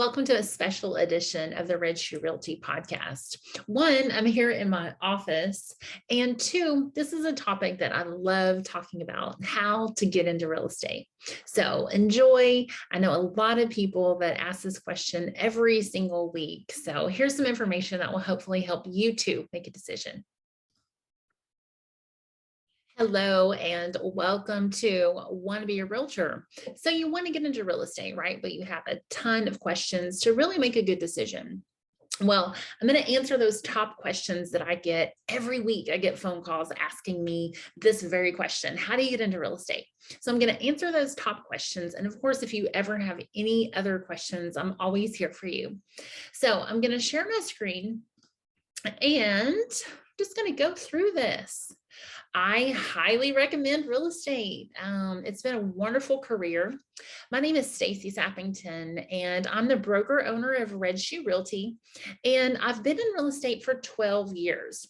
Welcome to a special edition of the Red Shoe Realty podcast. One, I'm here in my office, and two, this is a topic that I love talking about, how to get into real estate. So enjoy. I know a lot of people that ask this question every single week. So here's some information that will hopefully help you to make a decision. Hello and welcome to Want to Be a Realtor. So you want to get into real estate, right? But you have a ton of questions to really make a good decision. Well, I'm going to answer those top questions that I get every week. I get phone calls asking me this very question: how do you get into real estate? So I'm going to answer those top questions. And of course, if you ever have any other questions, I'm always here for you. So I'm going to share my screen and I'm just going to go through this. I highly recommend real estate. It's been a wonderful career. My name is Stacey Sappington, and I'm the broker owner of Red Shoe Realty, and I've been in real estate for 12 years.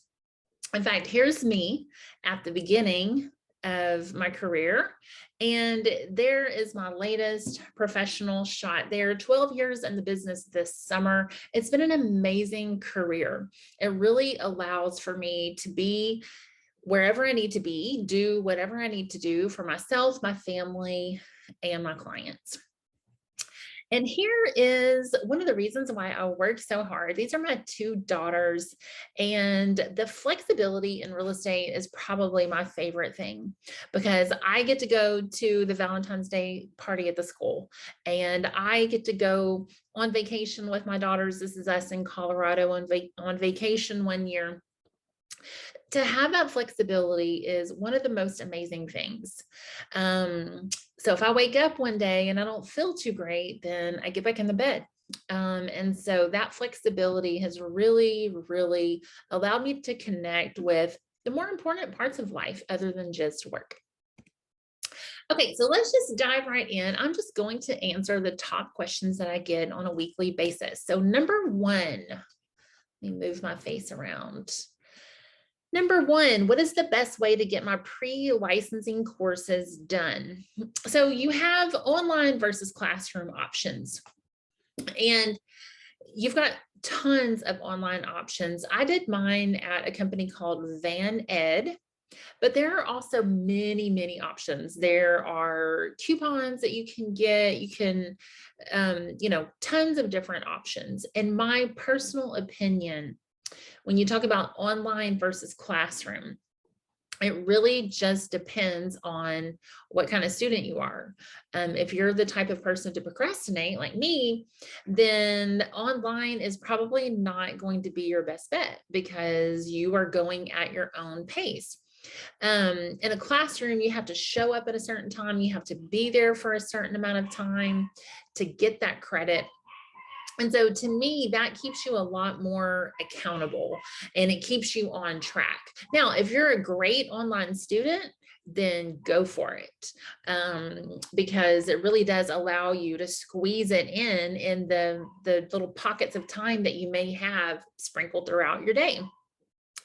In fact, here's me at the beginning of my career, and there is my latest professional shot there. 12 years in the business this summer. It's been an amazing career. It really allows for me to be wherever I need to be, do whatever I need to do for myself, my family, and my clients. And here is one of the reasons why I work so hard. These are my two daughters, and the flexibility in real estate is probably my favorite thing because I get to go to the Valentine's Day party at the school, and I get to go on vacation with my daughters. This is us in Colorado on vacation one year. To have that flexibility is one of the most amazing things. So if I wake up one day and I don't feel too great, then I get back in the bed. And so that flexibility has really, really allowed me to connect with the more important parts of life other than just work. Okay, so let's just dive right in. I'm just going to answer the top questions that I get on a weekly basis. So number one, let me move my face around. Number one, what is the best way to get my pre-licensing courses done? So you have online versus classroom options, and you've got tons of online options. I did mine at a company called Van Ed, but there are also many, many options. There are coupons that you can get. You can, tons of different options. In my personal opinion, when you talk about online versus classroom, it really just depends on what kind of student you are. If you're the type of person to procrastinate like me, then online is probably not going to be your best bet because you are going at your own pace. In a classroom, you have to show up at a certain time. You have to be there for a certain amount of time to get that credit. And so to me, that keeps you a lot more accountable and it keeps you on track. Now, if you're a great online student, then go for it, because it really does allow you to squeeze it in the little pockets of time that you may have sprinkled throughout your day.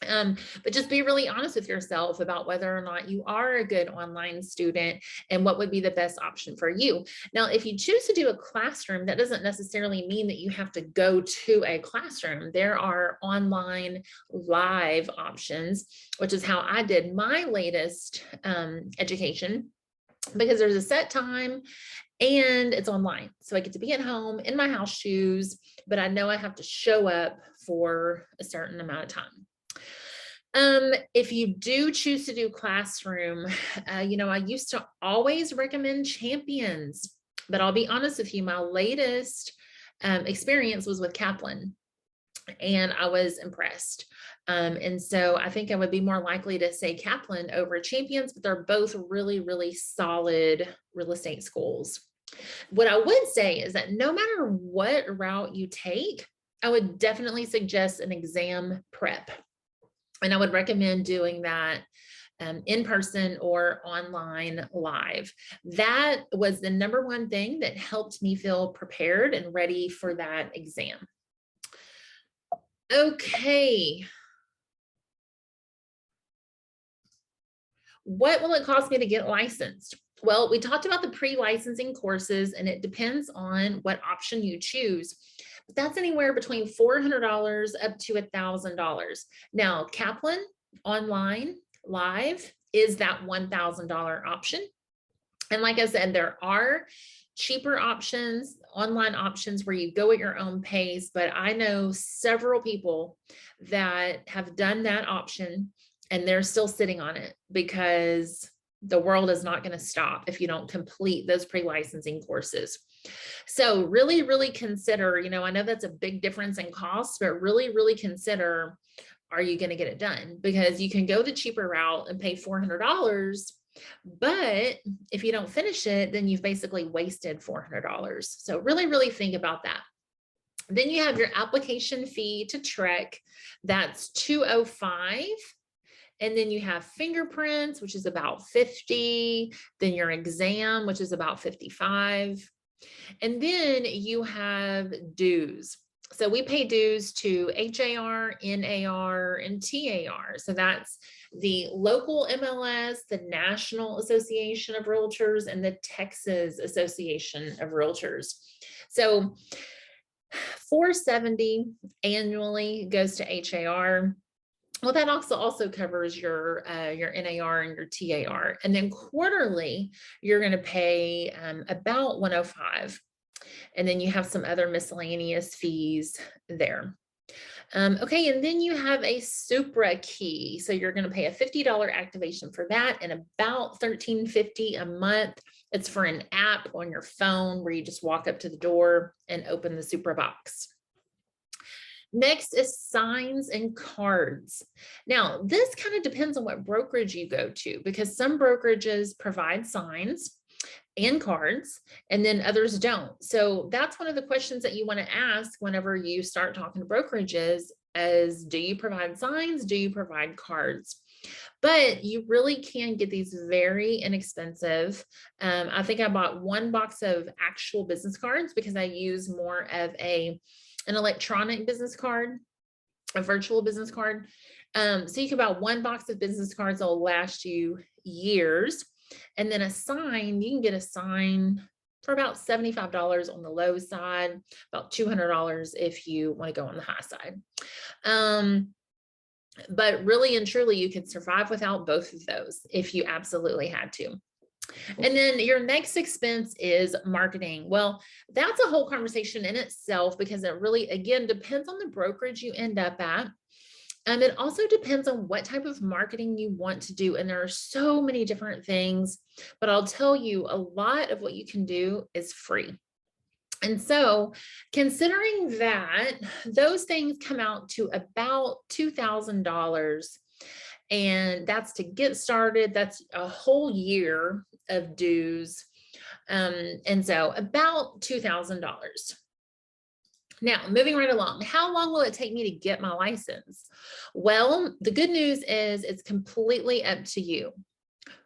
But just be really honest with yourself about whether or not you are a good online student and what would be the best option for you. Now, if you choose to do a classroom, that doesn't necessarily mean that you have to go to a classroom. There are online live options, which is how I did my latest education, because there's a set time and it's online. So I get to be at home in my house shoes, but I know I have to show up for a certain amount of time. If you do choose to do classroom, I used to always recommend Champions, but I'll be honest with you, my latest experience was with Kaplan, and I was impressed. And so I think I would be more likely to say Kaplan over Champions, but they're both really, really solid real estate schools. What I would say is that no matter what route you take, I would definitely suggest an exam prep. And I would recommend doing that in person or online live. That was the number one thing that helped me feel prepared and ready for that exam. Okay. What will it cost me to get licensed? Well, we talked about the pre-licensing courses, and it depends on what option you choose. But that's anywhere between $400 up to $1,000. Now, Kaplan online live is that $1,000 option. And like I said, there are cheaper options, online options where you go at your own pace. But I know several people that have done that option and they're still sitting on it because the world is not going to stop if you don't complete those pre-licensing courses. So really, really consider, I know that's a big difference in cost, but really, really consider, are you going to get it done? Because you can go the cheaper route and pay $400. But if you don't finish it, then you've basically wasted $400. So really, really think about that. Then you have your application fee to Trek. That's $205. And then you have fingerprints, which is about $50. Then your exam, which is about $55. And then you have dues. So we pay dues to HAR, NAR, and TAR. So that's the local MLS, the National Association of Realtors, and the Texas Association of Realtors. So $470 annually goes to HAR. Well, that also covers your NAR and your TAR. And then quarterly, you're going to pay about $105. And then you have some other miscellaneous fees there. Okay, and then you have a Supra key. So you're going to pay a $50 activation for that and about $13.50 a month. It's for an app on your phone where you just walk up to the door and open the Supra box. Next is signs and cards. Now, this kind of depends on what brokerage you go to, because some brokerages provide signs and cards, and then others don't. So that's one of the questions that you want to ask whenever you start talking to brokerages is, do you provide signs? Do you provide cards? But you really can get these very inexpensive. I think I bought one box of actual business cards because I use more of an electronic business card, a virtual business card. So you can buy one box of business cards that will last you years. And then a sign, you can get a sign for about $75 on the low side, about $200 if you want to go on the high side. But really and truly, you could survive without both of those if you absolutely had to. And then your next expense is marketing. Well, that's a whole conversation in itself because it really, again, depends on the brokerage you end up at. And it also depends on what type of marketing you want to do. And there are so many different things, but I'll tell you, a lot of what you can do is free. And so considering that, those things come out to about $2,000. And that's to get started. That's a whole year of dues. And so about $2,000. Now, moving right along, how long will it take me to get my license? Well, the good news is it's completely up to you,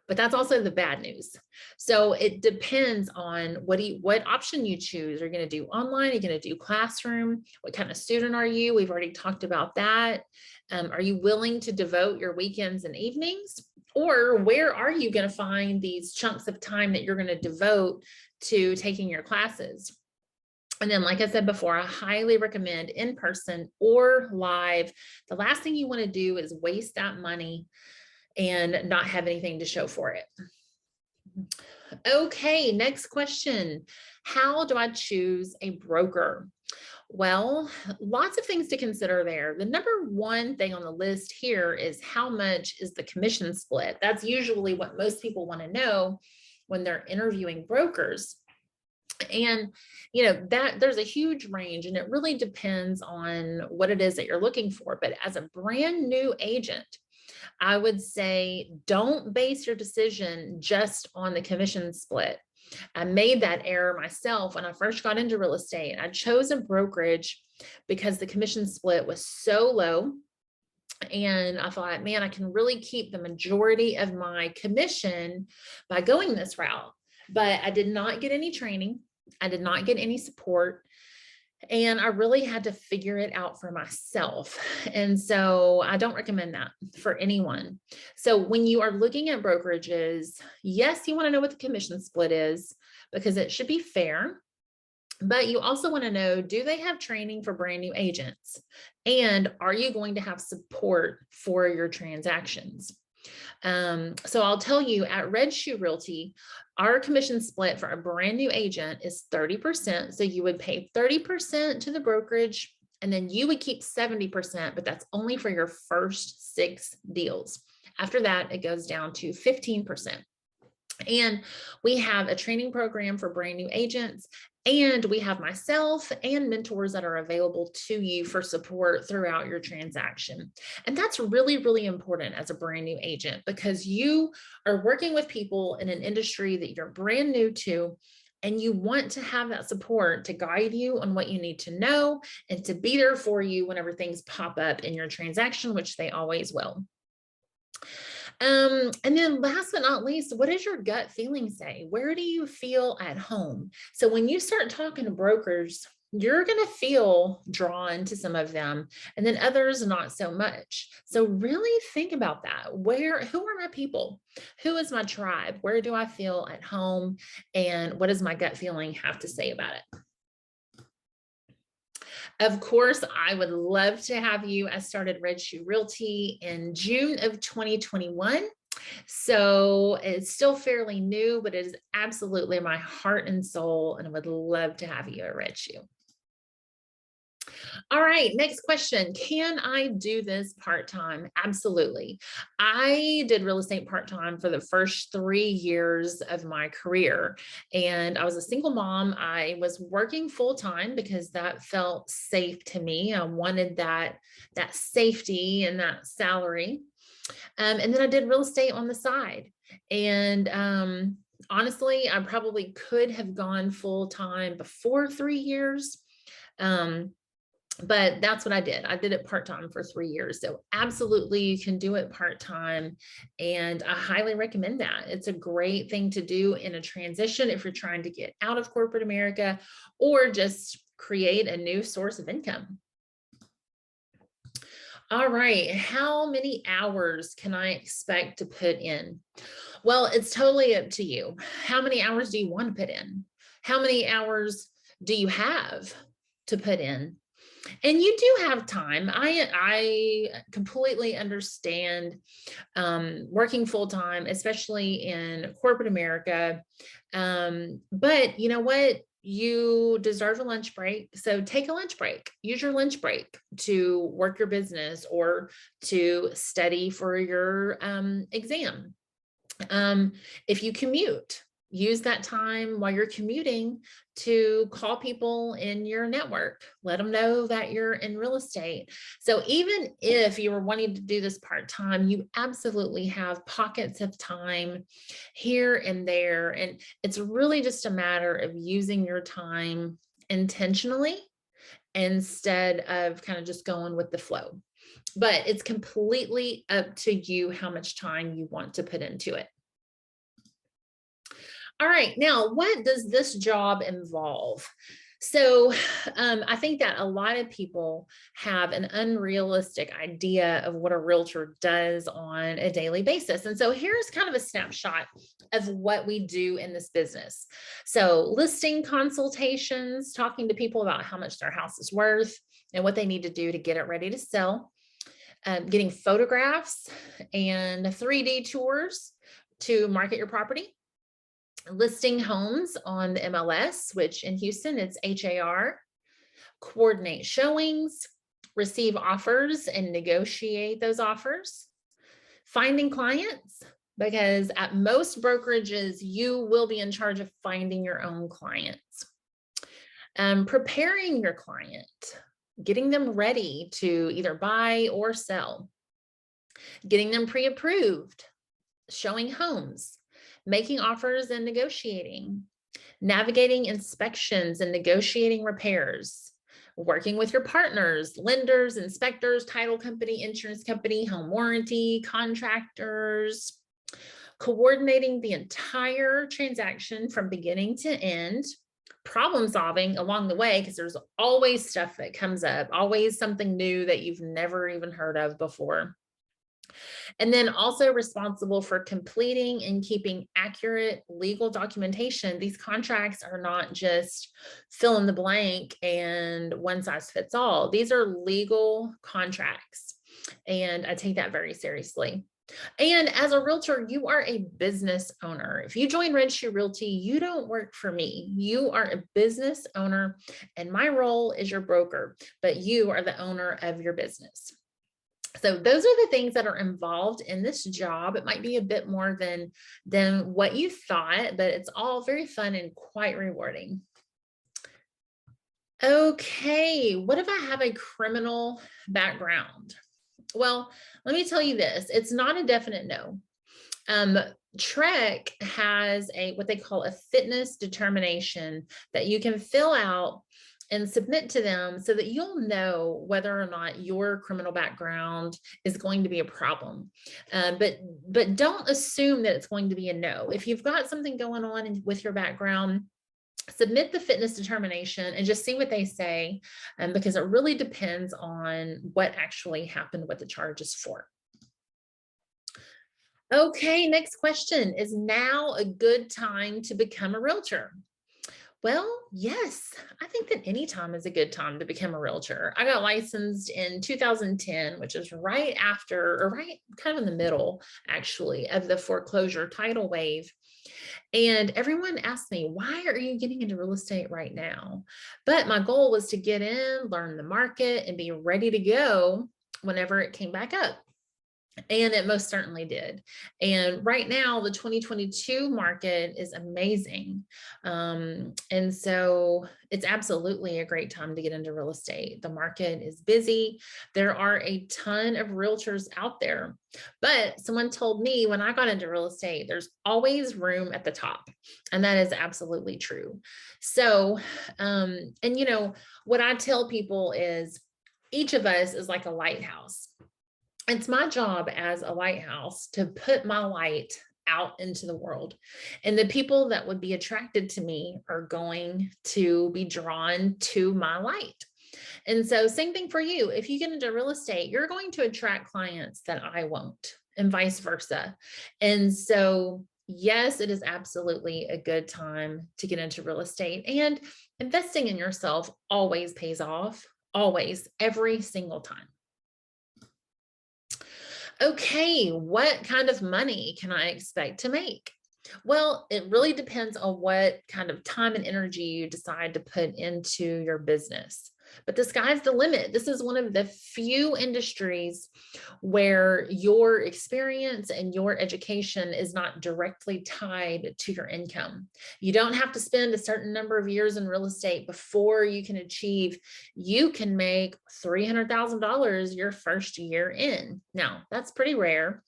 but that's also the bad news. So it depends on what option you choose. Are you going to do online? Are you going to do classroom? What kind of student are you? We've already talked about that. Are you willing to devote your weekends and evenings? Or where are you going to find these chunks of time that you're going to devote to taking your classes? And then, like I said before, I highly recommend in person or live. The last thing you want to do is waste that money and not have anything to show for it. Okay, next question. How do I choose a broker? Well, lots of things to consider there. The number one thing on the list here is how much is the commission split? That's usually what most people want to know when they're interviewing brokers. And, that there's a huge range and it really depends on what it is that you're looking for. But as a brand new agent, I would say don't base your decision just on the commission split. I made that error myself when I first got into real estate. I chose a brokerage because the commission split was so low. And I thought, man, I can really keep the majority of my commission by going this route. But I did not get any training. I did not get any support. And I really had to figure it out for myself. And so I don't recommend that for anyone. So when you are looking at brokerages, yes, you want to know what the commission split is because it should be fair. But you also want to know, do they have training for brand new agents? And are you going to have support for your transactions? So I'll tell you at Red Shoe Realty, our commission split for a brand new agent is 30%. So you would pay 30% to the brokerage, and then you would keep 70%, but that's only for your first 6 deals. After that, it goes down to 15%. And we have a training program for brand new agents. And we have myself and mentors that are available to you for support throughout your transaction. And that's really, really important as a brand new agent because you are working with people in an industry that you're brand new to. And you want to have that support to guide you on what you need to know and to be there for you whenever things pop up in your transaction, which they always will. And then last but not least, what does your gut feeling say? Where do you feel at home? So when you start talking to brokers, you're going to feel drawn to some of them and then others not so much. So really think about that. Who are my people? Who is my tribe? Where do I feel at home? And what does my gut feeling have to say about it? Of course, I would love to have you. I started Red Shoe Realty in June of 2021. So it's still fairly new, but it is absolutely my heart and soul, and I would love to have you at Red Shoe. All right, next question. Can I do this part-time? Absolutely. I did real estate part-time for the first 3 years of my career, and I was a single mom. I was working full-time because that felt safe to me. I wanted that safety and that salary. And then I did real estate on the side. And honestly, I probably could have gone full-time before 3 years. But that's what I did. I did it part-time for 3 years. So absolutely you can do it part-time. And I highly recommend that. It's a great thing to do in a transition if you're trying to get out of corporate America or just create a new source of income. All right, how many hours can I expect to put in? Well, it's totally up to you. How many hours do you want to put in? How many hours do you have to put in? And you do have time. I completely understand working full time, especially in corporate America. But you know what? You deserve a lunch break. So take a lunch break. Use your lunch break to work your business or to study for your exam. If you commute, use that time while you're commuting to call people in your network, let them know that you're in real estate. So even if you were wanting to do this part-time, you absolutely have pockets of time here and there. And it's really just a matter of using your time intentionally instead of kind of just going with the flow. But it's completely up to you how much time you want to put into it. All right, now what does this job involve? So I think that a lot of people have an unrealistic idea of what a realtor does on a daily basis. And so here's kind of a snapshot of what we do in this business. So listing consultations, talking to people about how much their house is worth and what they need to do to get it ready to sell, getting photographs and 3D tours to market your property, listing homes on the MLS, which in Houston it's HAR, coordinate showings, receive offers and negotiate those offers, finding clients, because at most brokerages, you will be in charge of finding your own clients, preparing your client, getting them ready to either buy or sell, getting them pre-approved, showing homes, making offers and negotiating, navigating inspections and negotiating repairs, working with your partners, lenders, inspectors, title company, insurance company, home warranty, contractors, coordinating the entire transaction from beginning to end, problem solving along the way, because there's always stuff that comes up, always something new that you've never even heard of before. And then also responsible for completing and keeping accurate legal documentation. These contracts are not just fill in the blank and one size fits all. These are legal contracts, and I take that very seriously. And as a realtor, you are a business owner. If you join Red Shoe Realty, you don't work for me. You are a business owner, and my role is your broker, but you are the owner of your business. So those are the things that are involved in this job. It might be a bit more than what you thought, but it's all very fun and quite rewarding. Okay, what if I have a criminal background? Well, let me tell you this, it's not a definite no. TREC has what they call a fitness determination that you can fill out and submit to them so that you'll know whether or not your criminal background is going to be a problem. But don't assume that it's going to be a no. If you've got something going on with your background, submit the fitness determination and just see what they say, because it really depends on what actually happened, what the charge is for. Okay, next question. Is now a good time to become a realtor? Well, yes, I think that any time is a good time to become a realtor. I got licensed in 2010, which is right after, or right kind of in the middle, actually, of the foreclosure tidal wave. And everyone asked me, why are you getting into real estate right now? But my goal was to get in, learn the market, and be ready to go whenever it came back up. And it most certainly did. And right now, the 2022 market is amazing. And so it's absolutely a great time to get into real estate. The market is busy. There are a ton of realtors out there. But someone told me when I got into real estate, there's always room at the top. And that is absolutely true. So, and you know, what I tell people is each of us is like a lighthouse. It's my job as a lighthouse to put my light out into the world. And the people that would be attracted to me are going to be drawn to my light. And so same thing for you. If you get into real estate, you're going to attract clients that I won't, and vice versa. And so yes, it is absolutely a good time to get into real estate, and investing in yourself always pays off, always, every single time. Okay, what kind of money can I expect to make? Well, it really depends on what kind of time and energy you decide to put into your business. But the sky's the limit. This is one of the few industries where your experience and your education is not directly tied to your income. You don't have to spend a certain number of years in real estate before you can achieve. You can make $300,000 your first year in. Now, that's pretty rare,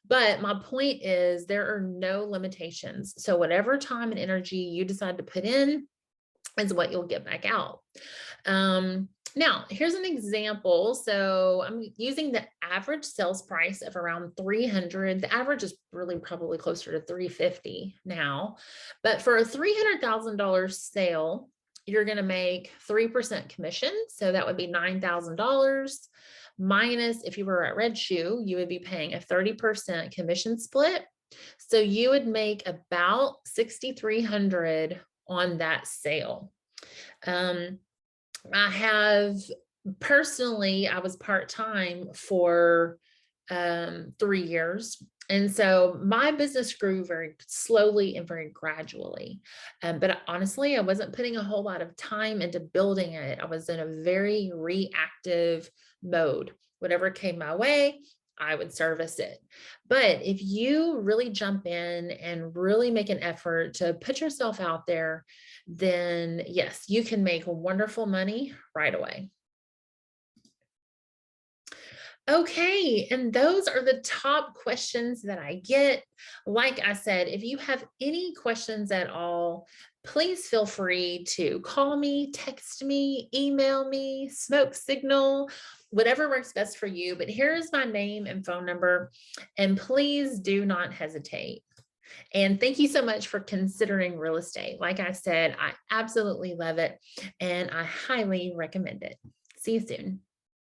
but my point is there are no limitations. So whatever time and energy you decide to put in is what you'll get back out. Now, here's an example. So I'm using the average sales price of around 300. The average is really probably closer to 350 now. But for a $300,000 sale, you're going to make 3% commission. So that would be $9,000 minus, if you were at Red Shoe, you would be paying a 30% commission split. So you would make about $6,300 on that sale. I have personally, I was part-time for 3 years. And so my business grew very slowly and very gradually. But honestly, I wasn't putting a whole lot of time into building it. I was in a very reactive mode. Whatever came my way, I would service it. But if you really jump in and really make an effort to put yourself out there, then yes, you can make wonderful money right away. Okay, and those are the top questions that I get. Like I said, if you have any questions at all, please feel free to call me, text me, email me, smoke signal, whatever works best for you. But here's my name and phone number, and please do not hesitate. And thank you so much for considering real estate. Like I said, I absolutely love it and I highly recommend it. See you soon.